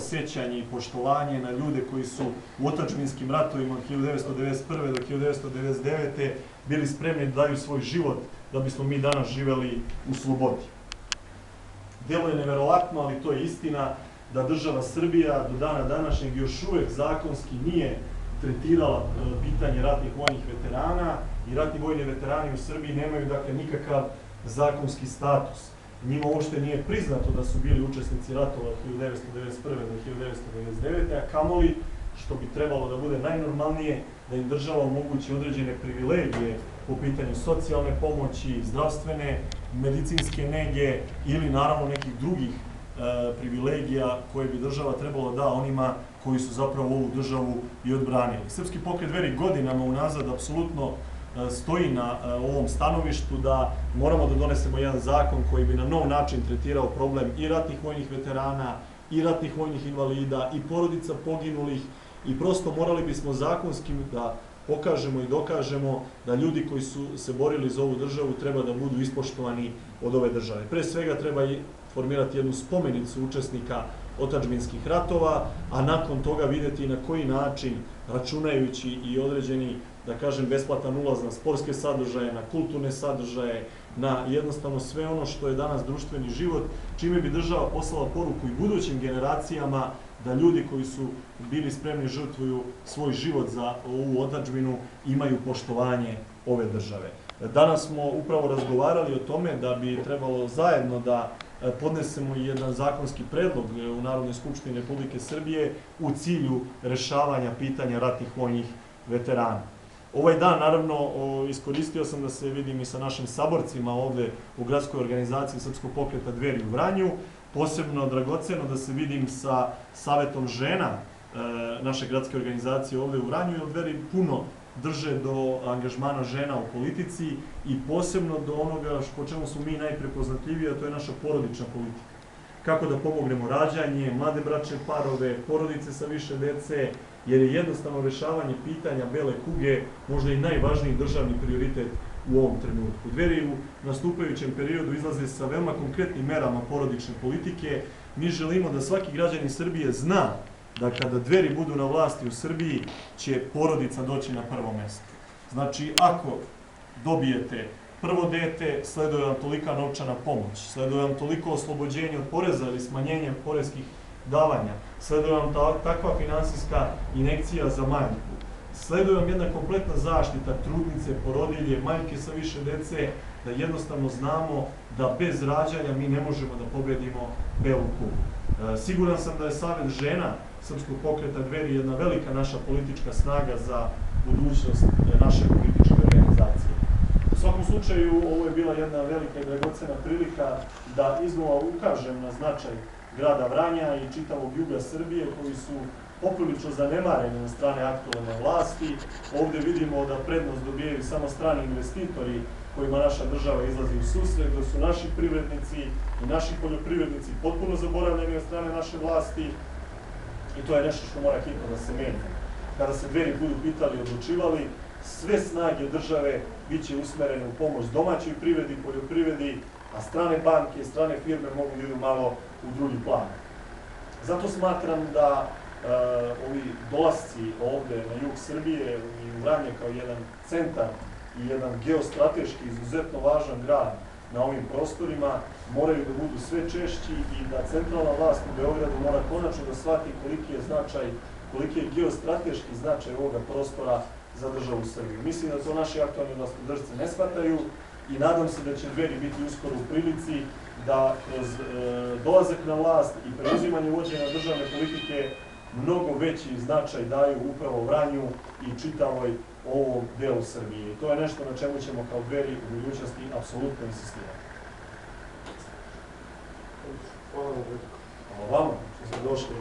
sjećanje i poštovanje na ljude koji su u otadžbinskim ratovima od 1991. do 1999. bili spremni da daju svoj život da bismo mi danas živeli u slobodi. Delo je neverovatno, ali to je istina, da država Srbija do dana današnjeg još uvek zakonski nije tretirala pitanje ratnih vojnih veterana i ratni vojni veterani u Srbiji nemaju dakle nikakav zakonski status. Njima uopšte nije priznato da su bili učesnici ratova od 1991. do 1999. a kamoli, što bi trebalo da bude najnormalnije, da im država omogući određene privilegije po pitanju socijalne pomoći, zdravstvene, medicinske nege ili naravno nekih drugih privilegija koje bi država trebala da onima koji su zapravo ovu državu i odbranili. Srpski pokret Dveri godinama unazad apsolutno stoji na ovom stanovištu da moramo da donesemo jedan zakon koji bi na nov način tretirao problem i ratnih vojnih veterana, i ratnih vojnih invalida, i porodica poginulih, i prosto morali bismo zakonskim da pokažemo i dokažemo da ljudi koji su se borili za ovu državu treba da budu ispoštovani od ove države. Pre svega treba i formirati jednu spomenicu učesnika otadžbinskih ratova, a nakon toga vidjeti na koji način, računajući i određeni, da kažem, besplatan ulaz na sportske sadržaje, na kulturne sadržaje, na jednostavno sve ono što je danas društveni život, čime bi država poslala poruku i budućim generacijama da ljudi koji su bili spremni žrtvuju svoj život za ovu otadžbinu imaju poštovanje ove države. Danas smo upravo razgovarali o tome da bi trebalo zajedno da podnesemo jedan zakonski predlog u Narodnoj skupštini Republike Srbije u cilju rešavanja pitanja ratnih vojnih veterana. Ovaj dan, naravno, iskoristio sam da se vidim i sa našim saborcima ovde u gradskoj organizaciji Srpskog pokreta Dveri u Vranju, posebno dragoceno da se vidim sa Savetom žena naše gradske organizacije ovde u Vranju, jer Dveri puno drže do angažmana žena u politici i posebno do onoga po čemu smo mi najprepoznatljiviji, a to je naša porodična politika. Kako da pomognemo rađanje, mlade bračne parove, porodice sa više dece, jer je jednostavno rešavanje pitanja bele kuge možda i najvažniji državni prioritet u ovom trenutku. Dveri u nastupajućem periodu izlaze sa veoma konkretnim merama porodične politike. Mi želimo da svaki građanin Srbije zna da kada Dveri budu na vlasti u Srbiji će porodica doći na prvo mesto. Znači, ako dobijete prvo dete, sleduje vam tolika novčana pomoć, sleduje vam toliko oslobođenje od poreza ili smanjenje poreskih davanja, sleduje vam takva finansijska injekcija za majku, sleduje vam jedna kompletna zaštita trudnice, porodilje, majke sa više dece, da jednostavno znamo da bez rađanja mi ne možemo da pobedimo belu kugu. Siguran sam da je Savet žena Srpskog pokreta Dveri jedna velika naša politička snaga za budućnost naše političke organizacije. U svakom slučaju, ovo je bila jedna velika i dragocena prilika da iznova ukažem na značaj grada Vranja i čitavog juga Srbije, koji su poprilično zanemareni na strane aktualne vlasti. Ovde vidimo da prednost dobijaju samo strani investitori kojima naša država izlazi u susret, da su naši privrednici i naši poljoprivrednici potpuno zaboravljeni od strane naše vlasti i to je nešto što mora hitno da se menja. Kada se Dveri budu pitali i odlučivali, sve snage države bit će usmerene u pomoć domaćoj privredi, poljoprivredi, a strane banke i strane firme mogu da idu malo u drugi plan. Zato smatram da ovi dolasci ovde na jug Srbije i u Vranje kao jedan centar i jedan geostrateški izuzetno važan grad na ovim prostorima moraju da budu sve češći i da centralna vlast u Beogradu mora konačno da shvati koliki je geostrateški značaj ovoga prostora za državu Srbiju. Mislim da to naši aktualni vlastodržci ne shvataju i nadam se da će Dveri biti uskoro u prilici da kroz dolazak na vlast i preuzimanje vođenja državne politike mnogo veći značaj daju upravo Vranju i čitavoj ovom delu Srbije. I to je nešto na čemu ćemo kao Dveri u budućnosti apsolutno insistirati. Hvala vam što ste došli.